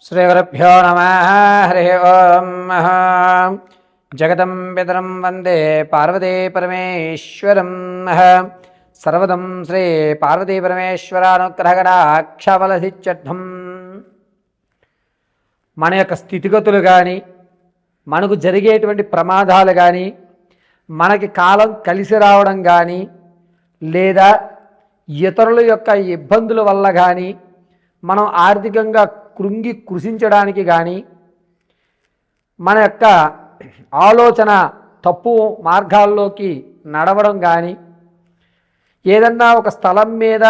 శ్రీగురుభ్యో నమః. హరి ఓం. జగతం పితరం వందే పార్వతీ పరమేశ్వరం. సర్వదం శ్రీ పార్వతీ పరమేశ్వరానుగ్రహగణాక్షబలసిత్యర్థం. మన యొక్క స్థితిగతులు కానీ, మనకు జరిగేటువంటి ప్రమాదాలు కానీ, మనకి కాలం కలిసి రావడం కానీ, లేదా ఇతరుల యొక్క ఇబ్బందుల వల్ల కానీ మనం ఆర్థికంగా కృషించడానికి కానీ, మన యొక్క ఆలోచన తప్పు మార్గాల్లోకి నడవడం కానీ, ఏదన్నా ఒక స్థలం మీద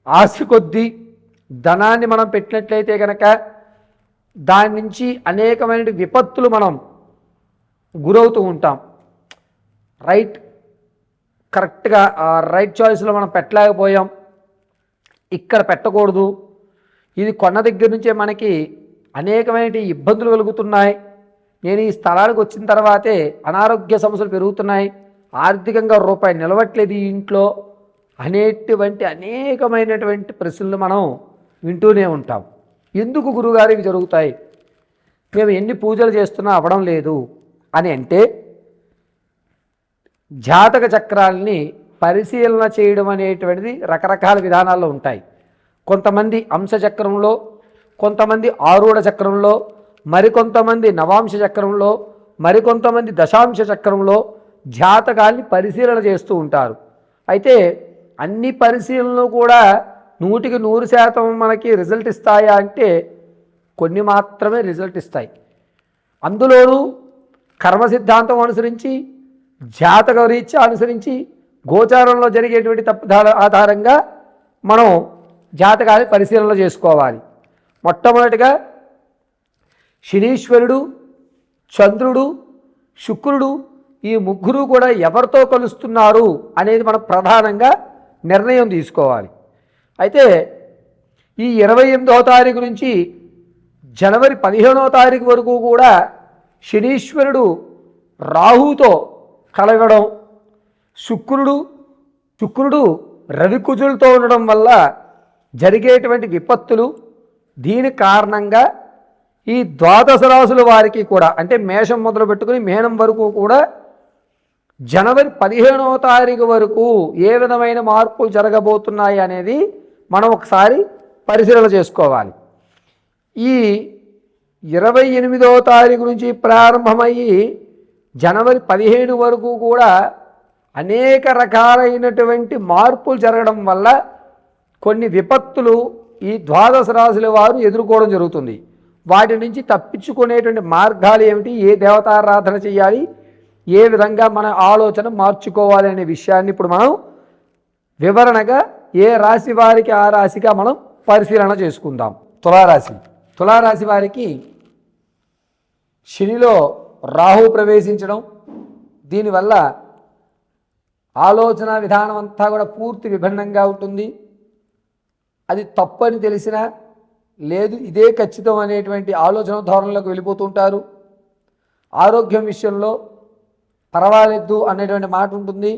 ఆశ కొద్దీ ధనాన్ని మనం పెట్టినట్లయితే కనుక దాని నుంచి అనేకమైన విపత్తులు మనం గురవుతూ ఉంటాం. కరెక్ట్గా రైట్ చాయిస్లో మనం పెట్టలేకపోయాం, ఇక్కడ పెట్టకూడదు, ఇది కొన్న దగ్గర నుంచే మనకి అనేకమైన ఇబ్బందులు కలుగుతున్నాయి, నేను ఈ స్థలానికి వచ్చిన తర్వాతే అనారోగ్య సమస్యలు పెరుగుతున్నాయి, ఆర్థికంగా రూపాయి నిలవట్లేదు ఈ ఇంట్లో అనేటువంటి అనేకమైనటువంటి ప్రశ్నలు మనం వింటూనే ఉంటాం. ఎందుకు గురువుగారికి జరుగుతాయి, మేము ఎన్ని పూజలు చేస్తున్నా అవ్వడం లేదు అని అంటే, జాతక చక్రాలని పరిశీలన చేయడం అనేటువంటిది రకరకాల విధానాల్లో ఉంటాయి. కొంతమంది అంశచక్రంలో, కొంతమంది ఆరూఢ చక్రంలో, మరికొంతమంది నవాంశ చక్రంలో, మరికొంతమంది దశాంశ చక్రంలో జాతకాల్ని పరిశీలన చేస్తూ ఉంటారు. అయితే అన్ని పరిశీలనలు కూడా 100% మనకి రిజల్ట్ ఇస్తాయా అంటే కొన్ని మాత్రమే రిజల్ట్ ఇస్తాయి. అందులోనూ కర్మ సిద్ధాంతం అనుసరించి, జాతక రీత్యా అనుసరించి, గోచారంలో జరిగేటువంటి తప్పుదాల ఆధారంగా మనం జాతకాన్ని పరిశీలన చేసుకోవాలి. మొట్టమొదటిగా శనీశ్వరుడు, చంద్రుడు, శుక్రుడు ఈ ముగ్గురు కూడా ఎవరితో కలుస్తున్నారు అనేది మనం ప్రధానంగా నిర్ణయం తీసుకోవాలి. అయితే ఈ 28వ తారీఖు నుంచి జనవరి 15వ తారీఖు వరకు కూడా శనీశ్వరుడు రాహుతో కలగడం, శుక్రుడు రవికుజులతో ఉండడం వల్ల జరిగేటువంటి విపత్తులు, దీని కారణంగా ఈ ద్వాదశ రాశుల వారికి కూడా, అంటే మేషం మొదలు పెట్టుకుని మీనం వరకు కూడా జనవరి 15వ తారీఖు వరకు ఏ విధమైన మార్పులు జరగబోతున్నాయి అనేది మనం ఒకసారి పరిశీలన చేసుకోవాలి. ఈ 28వ తారీఖు నుంచి ప్రారంభమయ్యి జనవరి 15 వరకు కూడా అనేక రకాలైనటువంటి మార్పులు జరగడం వల్ల కొన్ని విపత్తులు ఈ ద్వాదశ రాశుల వారు ఎదుర్కోవడం జరుగుతుంది. వాటి నుంచి తప్పించుకునేటువంటి మార్గాలు ఏమిటి, ఏ దేవతారాధన చేయాలి, ఏ విధంగా మన ఆలోచన మార్చుకోవాలి అనే విషయాన్ని ఇప్పుడు మనం వివరణగా ఏ రాశి వారికి ఆ రాశిగా మనం పరిశీలన చేసుకుందాం. తులారాశి వారికి శనిలో రాహు ప్రవేశించడం, దీనివల్ల ఆలోచన విధానం అంతా కూడా పూర్తి విభిన్నంగా ఉంటుంది. అది తప్పు అని తెలిసినా లేదు, ఇదే ఖచ్చితం అనేటువంటి ఆలోచన ధోరణులకు వెళ్ళిపోతుంటారు. ఆరోగ్యం విషయంలో పర్వాలేదు అనేటువంటి మాట ఉంటుంది.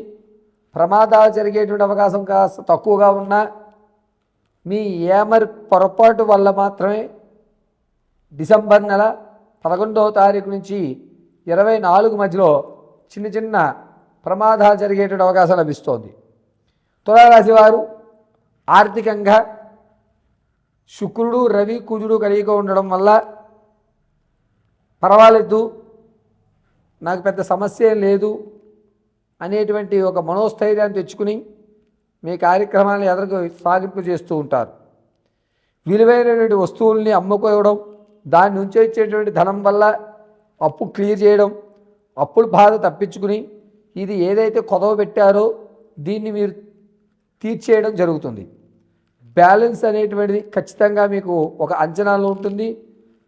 ప్రమాదాలు జరిగేటువంటి అవకాశం కాస్త తక్కువగా ఉన్నా మీ ఏమరి పొరపాటు వల్ల మాత్రమే డిసెంబర్ నెల 11వ తారీఖు నుంచి 24 మధ్యలో చిన్న చిన్న ప్రమాదాలు జరిగేటువంటి అవకాశం లభిస్తోంది. తులారాశి వారు ఆర్థికంగా శుక్రుడు, రవి, కుజుడు కలిగి ఉండడం వల్ల పర్వాలేదు, నాకు పెద్ద సమస్య ఏం లేదు అనేటువంటి ఒక మనోస్థైర్యాన్ని తెచ్చుకుని మీ కార్యక్రమాలను ఎదురుకు సాగింపు చేస్తూ ఉంటారు. విలువైనటువంటి వస్తువుల్ని అమ్ముకోవడం, దాని నుంచి వచ్చేటువంటి ధనం వల్ల అప్పు క్లియర్ చేయడం, అప్పుల బాధ తప్పించుకుని ఇది ఏదైతే కొదవ పెట్టారో దీన్ని మీరు తీర్చేయడం జరుగుతుంది. బ్యాలెన్స్ అనేటువంటిది ఖచ్చితంగా మీకు ఒక అంచనాలో ఉంటుంది.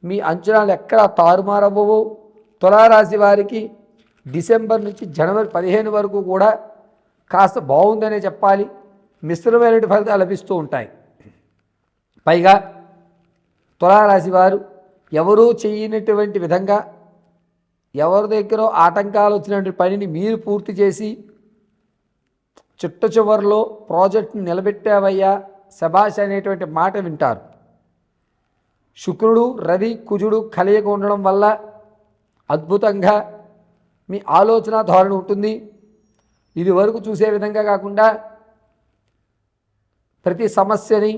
మీ అంచనాలు ఎక్కడ తారుమారవ్వవు. తులారాశి వారికి డిసెంబర్ నుంచి జనవరి 15 వరకు కూడా కాస్త బాగుందనే చెప్పాలి. మిశ్రమైనటువంటి ఫలితాలు లభిస్తూ ఉంటాయి. పైగా తులారాశి వారు ఎవరూ చేయనటువంటి విధంగా ఎవరి దగ్గర ఆటంకాలు వచ్చినటువంటి పనిని మీరు పూర్తి చేసి చిట్ట చివరిలో ప్రాజెక్ట్ని నిలబెట్టావయ్యా శభాష్ అనేటువంటి మాట వింటారు. శుక్రుడు రవి కుజుడు కలయిక ఉండడం వల్ల అద్భుతంగా మీ ఆలోచన ధోరణి ఉంటుంది. ఇది వరకు చూసే విధంగా కాకుండా ప్రతి సమస్యని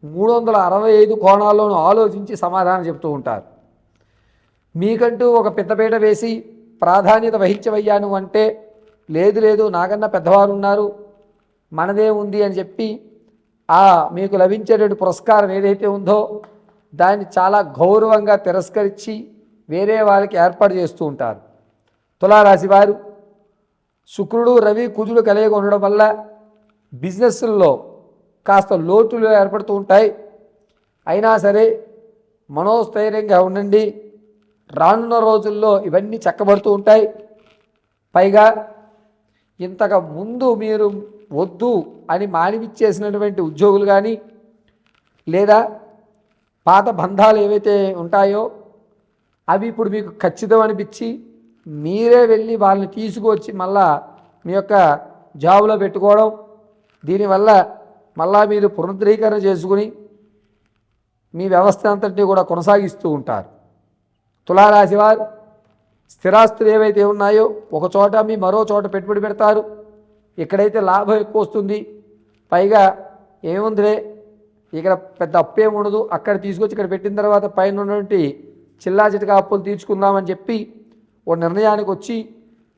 365 కోణాల్లోనూ ఆలోచించి సమాధానం చెప్తూ ఉంటారు. మీకంటూ ఒక పెద్దపీట వేసి ప్రాధాన్యత వహించవయ్యా నువ్వు అంటే, లేదు లేదు నాకన్నా పెద్దవారు ఉన్నారు, మనదే ఉంది అని చెప్పి మీకు లభించేటువంటి పురస్కారం ఏదైతే ఉందో దాన్ని చాలా గౌరవంగా తిరస్కరించి వేరే వాళ్ళకి ఏర్పాటు చేస్తూ ఉంటారు. తులారాశి వారు శుక్రుడు రవి కుజుడు కలయిక ఉండడం వల్ల బిజినెస్ల్లో కాస్త లోటులు ఏర్పడుతూ ఉంటాయి. అయినా సరే మనోస్థైర్యంగా ఉండండి. రానున్న రోజుల్లో ఇవన్నీ చక్కబడుతూ ఉంటాయి. పైగా ఇంతకు ముందు మీరు వద్దు అని మానిపిచ్చేసినటువంటి ఉద్యోగులు కానీ లేదా పాత బంధాలు ఏవైతే ఉంటాయో అవి ఇప్పుడు మీకు ఖచ్చితం అనిపించి మీరే వెళ్ళి వాళ్ళని తీసుకువచ్చి మళ్ళా మీ యొక్క జాబులో పెట్టుకోవడం, దీనివల్ల మళ్ళా మీరు పునరుద్ధరీకరణ చేసుకుని మీ వ్యవస్థ అంతటినీ కూడా కొనసాగిస్తూ ఉంటారు. తులారాశి వారు స్థిరాస్తులు ఏవైతే ఉన్నాయో ఒక చోట మీ మరో చోట పెట్టుబడి పెడతారు. ఇక్కడైతే లాభం ఎక్కువ వస్తుంది. పైగా ఏముందిలే ఇక్కడ పెద్ద అప్పేం ఉండదు, అక్కడ తీసుకొచ్చి ఇక్కడ పెట్టిన తర్వాత పైన ఉన్నటువంటి చిల్లా చిటకా అప్పులు తీర్చుకుందామని చెప్పి ఓ నిర్ణయానికి వచ్చి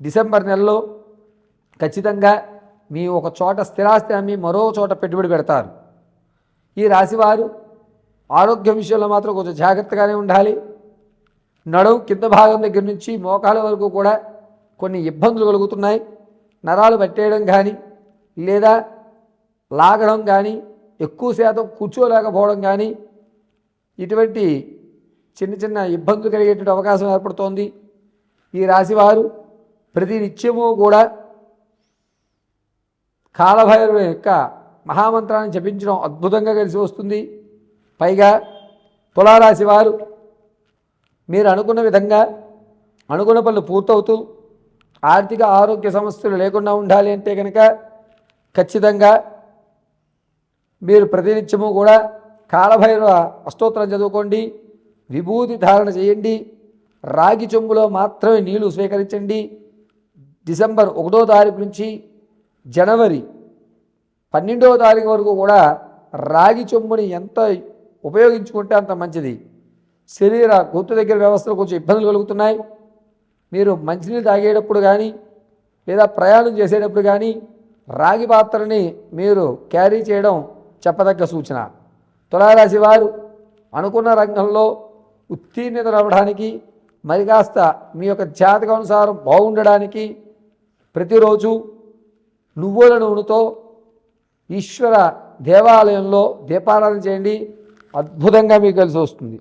డిసెంబర్ నెలలో ఖచ్చితంగా మీ ఒక చోట స్థిరాస్తి అమ్మి మరో చోట పెట్టుబడి పెడతారు. ఈ రాశివారు ఆరోగ్యం విషయంలో మాత్రం కొంచెం జాగ్రత్తగానే ఉండాలి. నడుము కింద భాగం దగ్గర నుంచి మోకాల వరకు కూడా కొన్ని ఇబ్బందులు కలుగుతున్నాయి. నరాలు పట్టేయడం కానీ లేదా లాగడం కానీ, ఎక్కువ శాతం కూర్చోలేకపోవడం కానీ, ఇటువంటి చిన్న చిన్న ఇబ్బందులు కలిగేటువంటి అవకాశం ఏర్పడుతోంది. ఈ రాశివారు ప్రతి నిత్యము కూడా కాలభైరవుని యొక్క మహామంత్రాన్ని జపించడం అద్భుతంగా కలిసి వస్తుంది. పైగా తులారాశి వారు మీరు అనుకున్న విధంగా అనుకున్న పనులు పూర్తవుతూ ఆర్థిక ఆరోగ్య సమస్యలు లేకుండా ఉండాలి అంటే కనుక ఖచ్చితంగా మీరు ప్రతినిత్యము కూడా కాలభైరవ అష్టోత్తరం చదువుకోండి, విభూతి ధారణ చేయండి, రాగి చెంబులో మాత్రమే నీళ్లు స్వీకరించండి. డిసెంబర్ 1వ తారీఖు నుంచి జనవరి 12వ తారీఖు వరకు కూడా రాగి చెంబుని ఎంత ఉపయోగించుకుంటే అంత మంచిది. శరీర గొంతు దగ్గర వ్యవస్థలో కొంచెం ఇబ్బందులు కలుగుతున్నాయి. మీరు మంచినీళ్ళు తాగేటప్పుడు కానీ లేదా ప్రయాణం చేసేటప్పుడు కానీ రాగి పాత్రని మీరు క్యారీ చేయడం చెప్పదగ్గ సూచన. తులారాశి వారు అనుకున్న రంగంలో ఉత్తీర్ణత అవ్వడానికి మరి కాస్త మీ యొక్క జాతకానుసారం బాగుండడానికి ప్రతిరోజు నువ్వుల నూనెతో ఈశ్వర దేవాలయంలో దీపారాధన చేయండి. అద్భుతంగా మీకు కలిసి వస్తుంది.